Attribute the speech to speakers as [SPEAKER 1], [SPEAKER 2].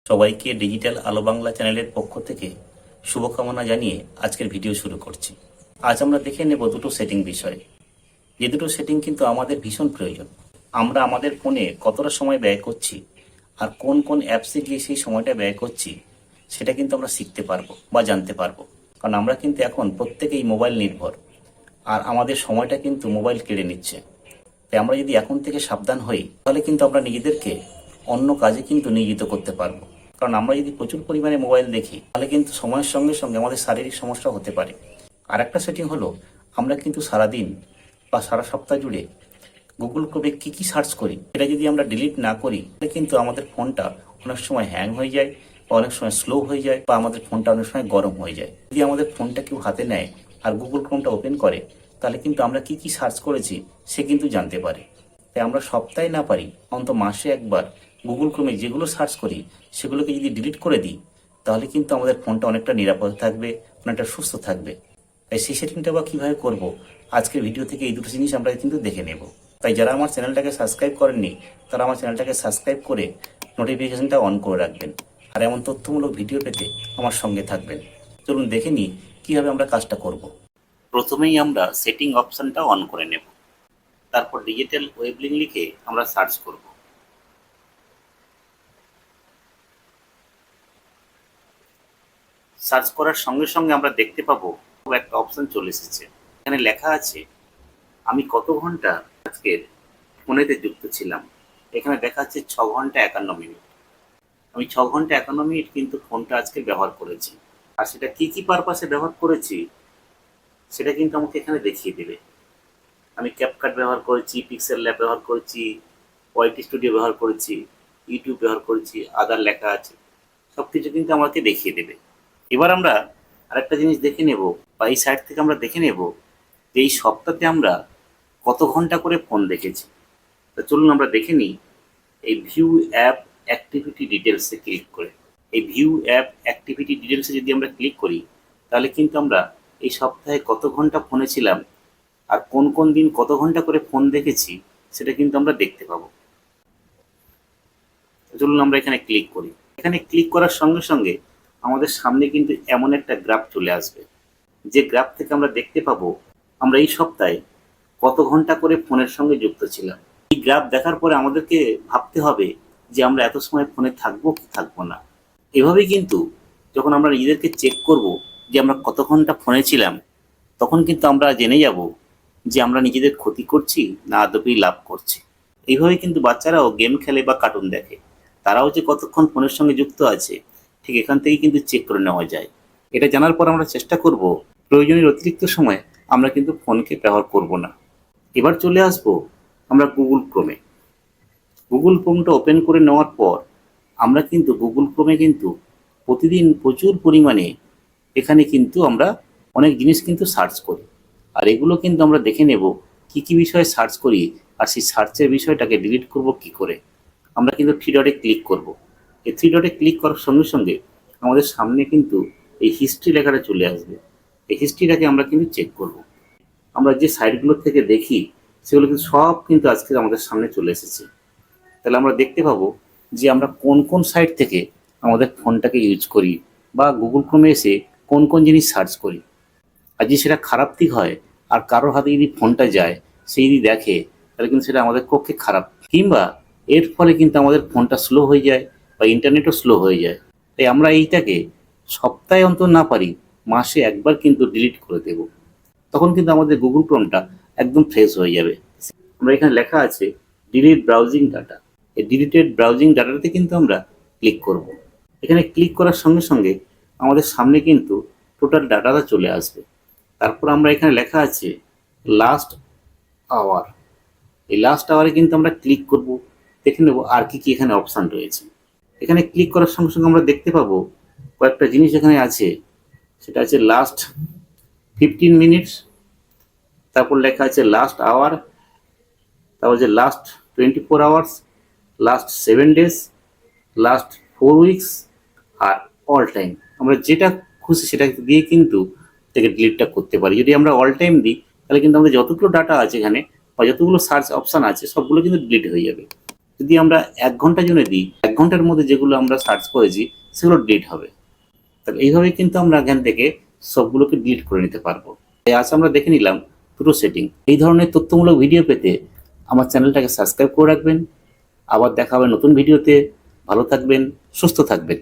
[SPEAKER 1] সবাইকে ডিজিটাল আলো বাংলা চ্যানেলের পক্ষ থেকে শুভকামনা জানিয়ে আজকের ভিডিও শুরু করছি। আজ আমরা দেখে নেব দুটো সেটিং বিষয়, যে দুটো সেটিং কিন্তু আমাদের ভীষণ প্রয়োজন। আমরা আমাদের ফোনে কতটা সময় ব্যয় করছি আর কোন কোন অ্যাপসে গিয়ে সেই সময়টা ব্যয় করছি সেটা কিন্তু আমরা শিখতে পারবো বা জানতে পারবো। কারণ আমরা কিন্তু এখন প্রত্যেকেই মোবাইল নির্ভর, আর আমাদের সময়টা কিন্তু মোবাইল কেড়ে নিচ্ছে। তাই আমরা যদি এখন থেকে সাবধান হই তাহলে কিন্তু আমরা নিজেদেরকে অন্য কাজে কিন্তু নিয়োজিত করতে পারবো। কারণ আমরা যদি প্রচুর পরিমাণে মোবাইল দেখি তাহলে কিন্তু সময়ের সঙ্গে সঙ্গে আমাদের শারীরিক সমস্যা হতে পারে। আর একটা সেটিং হলো, আমরা কিন্তু সারাদিন বা সারা সপ্তাহ জুড়ে গুগল ক্রোমে কী সার্চ করি এটা যদি আমরা ডিলিট না করি তাহলে কিন্তু আমাদের ফোনটা অনেক সময় হ্যাং হয়ে যায় বা অনেক সময় স্লো হয়ে যায় বা আমাদের ফোনটা অনেক সময় গরম হয়ে যায়। যদি আমাদের ফোনটা কেউ হাতে নেয় আর গুগল ক্রোমটা ওপেন করে তাহলে কিন্তু আমরা কি সার্চ করেছি সে কিন্তু জানতে পারে। তাই আমরা সপ্তাহে না পারি অন্তত মাসে একবার গুগল ক্রোমে যেগুলো সার্চ করি সেগুলোকে যদি ডিলিট করে দিই তাহলে কিন্তু আমাদের ফোনটা অনেকটা নিরাপদ থাকবে, অনেকটা সুস্থ থাকবে। তাই সেই সেটিংটা বা কীভাবে করবো আজকের ভিডিও থেকে এই দুটো জিনিস আমরা কিন্তু দেখে নেব। তাই যারা আমার চ্যানেলটাকে সাবস্ক্রাইব করেননি তারা আমার চ্যানেলটাকে সাবস্ক্রাইব করে নোটিফিকেশনটা অন করে রাখবেন, আর এমন তথ্যমূলক ভিডিও পেতে আমার সঙ্গে থাকবেন। চলুন দেখে নিই কীভাবে আমরা কাজটা করব। প্রথমেই আমরা সেটিং অপশানটা অন করে নেব, তারপর ডিজিটাল ওয়েব লিঙ্ক লিখে আমরা সার্চ করব। সার্চ করার সঙ্গে সঙ্গে আমরা দেখতে পাবো একটা অপশন চলে এসেছে। এখানে লেখা আছে আমি কত ঘন্টা আজকের ফোনেতে যুক্ত ছিলাম। এখানে দেখাচ্ছে 6 ঘন্টা 51 মিনিট। আমি 6 ঘন্টা 51 মিনিট কিন্তু ফোনটা আজকে ব্যবহার করেছি। আর সেটা কি পারপাসে ব্যবহার করেছি সেটা কিন্তু আমাকে এখানে দেখিয়ে দেবে। আমি ক্যাপকাট ব্যবহার করেছি, পিক্সেল ল্যাব ব্যবহার করেছি, ওয়াইটি স্টুডিও ব্যবহার করেছি, ইউটিউব ব্যবহার করেছি, আদার লেখা আছে, সব কিছু কিন্তু আমাকে দেখিয়ে দেবে। এবার আমরা আরেকটা জিনিস দেখে নেব, বা এই সাইট থেকে আমরা দেখে নেব যে এই সপ্তাহে আমরা কত ঘন্টা করে ফোন দেখেছি। তো চলুন আমরা দেখে নিই এই ভিউ অ্যাপ অ্যাক্টিভিটি ডিটেলসে ক্লিক করে। এই ভিউ অ্যাপ অ্যাক্টিভিটি ডিটেলসে যদি আমরা ক্লিক করি তাহলে কিন্তু আমরা এই সপ্তাহে কত ঘন্টা ফোনে ছিলাম আর কোন কোন দিন কত ঘন্টা করে ফোন দেখেছি সেটা কিন্তু আমরা দেখতে পাবো। চলুন আমরা এখানে ক্লিক করি। এখানে ক্লিক করার সঙ্গে সঙ্গে আমাদের সামনে কিন্তু এমন একটা গ্রাফ চলে আসবে, যে গ্রাফ থেকে আমরা দেখতে পাবো আমরা এই সপ্তাহে কত ঘন্টা করে ফোনের সঙ্গে যুক্ত ছিলাম। এই গ্রাফ দেখার পরে আমাদেরকে ভাবতে হবে যে আমরা এত সময় ফোনে থাকবো কি থাকবো না। এভাবেই কিন্তু যখন আমরা নিজেদেরকে চেক করব যে আমরা কত ঘন্টা ফোনে ছিলাম, তখন কিন্তু আমরা জেনে যাব যে আমরা নিজেদের ক্ষতি করছি না আদপেই লাভ করছি। এইভাবে কিন্তু বাচ্চারাও গেম খেলে বা কার্টুন দেখে, তারাও যে কতক্ষণ ফোনের সঙ্গে যুক্ত আছে ঠিক এখান থেকেই কিন্তু চেক করে নেওয়া যায়। এটা জানার পর আমরা চেষ্টা করব প্রয়োজনের অতিরিক্ত সময় আমরা কিন্তু ফোনকে ব্যবহার করব না। এবার চলে আসব আমরা গুগল ক্রোমে। গুগল ক্রোমটা ওপেন করে নেওয়ার পর আমরা কিন্তু গুগল ক্রোমে কিন্তু প্রতিদিন প্রচুর পরিমাণে এখানে কিন্তু আমরা অনেক জিনিস কিন্তু সার্চ করি। আর এগুলো কিন্তু আমরা দেখে নেব কি বিষয়ে সার্চ করি আর সেই সার্চের বিষয়টাকে ডিলিট করব কি করে। আমরা কিন্তু 3 ডটে ক্লিক করব। এই 3 ডটে ক্লিক করার সঙ্গে সঙ্গে আমাদের সামনে কিন্তু এই হিস্ট্রি লেখাটা চলে আসবে। এই হিস্ট্রিটাকে আমরা কিন্তু চেক করব। আমরা যে সাইটগুলো থেকে দেখি সেগুলো কিন্তু সব কিন্তু আজকে আমাদের সামনে চলে এসেছে। তাহলে আমরা দেখতে পাবো যে আমরা কোন কোন সাইট থেকে আমাদের ফোনটাকে ইউজ করি বা গুগল ক্রোমে এসে কোন কোন জিনিস সার্চ করি। আর যদি সেটা খারাপ দিক হয় আর কারোর হাতে যদি ফোনটা যায় সে যদি দেখে তাহলে কিন্তু সেটা আমাদের পক্ষে খারাপ, কিংবা এর ফলে কিন্তু আমাদের ফোনটা স্লো হয়ে যায় বা ইন্টারনেটও স্লো হয়ে যায়। তাই আমরা এইটাকে সপ্তাহে অন্তত না পারি মাসে একবার কিন্তু ডিলিট করে দেব। তখন কিন্তু আমাদের গুগল ক্রোমটা একদম ফ্রেশ হয়ে যাবে। আমরা এখানে লেখা আছে ডিলিট ব্রাউজিং ডাটা। এই ডিলিটেড ব্রাউজিং ডাটাতে কিন্তু আমরা ক্লিক করব। এখানে ক্লিক করার সঙ্গে সঙ্গে আমাদের সামনে কিন্তু টোটাল ডাটাটা চলে আসবে। তারপর আমরা এখানে লেখা আছে লাস্ট আওয়ার। এই লাস্ট আওয়ারে কিন্তু আমরা ক্লিক করব, দেখে নেব আর কি এখানে অপশান রয়েছে। এখানে ক্লিক করার সঙ্গে সঙ্গে আমরা দেখতে পাবো কয়েকটা জিনিস এখানে আছে। সেটা আছে লাস্ট 15 মিনিটস, তারপর লেখা আছে লাস্ট আওয়ার, তারপর যে last 24 hours, last 7 days, last 4 weeks আর অল টাইম। আমরা যেটা খুশি সেটা দিয়ে কিন্তু থেকে ডিলিটটা করতে পারি। যদি আমরা অল টাইম দিই তাহলে কিন্তু আমাদের যতগুলো ডাটা আছে এখানে বা যতগুলো সার্চ অপশান আছে সবগুলো কিন্তু ডিলিট হয়ে যাবে। যদি আমরা 1 ঘন্টার জন্য দিই, 1 ঘন্টার মধ্যে যেগুলো আমরা সার্চ করেছি সেগুলো ডিলিট হবে। তাহলে এইভাবে কিন্তু আমরা এখান থেকে সবগুলোকে ডিলিট করে নিতে পারবো। তাই আজ আমরা দেখে নিলাম দুটো সেটিং। এই ধরনের তথ্যমূলক ভিডিও পেতে আমার চ্যানেলটাকে সাবস্ক্রাইব করে রাখবেন। আবার দেখা হবে নতুন ভিডিওতে। ভালো থাকবেন, সুস্থ থাকবেন।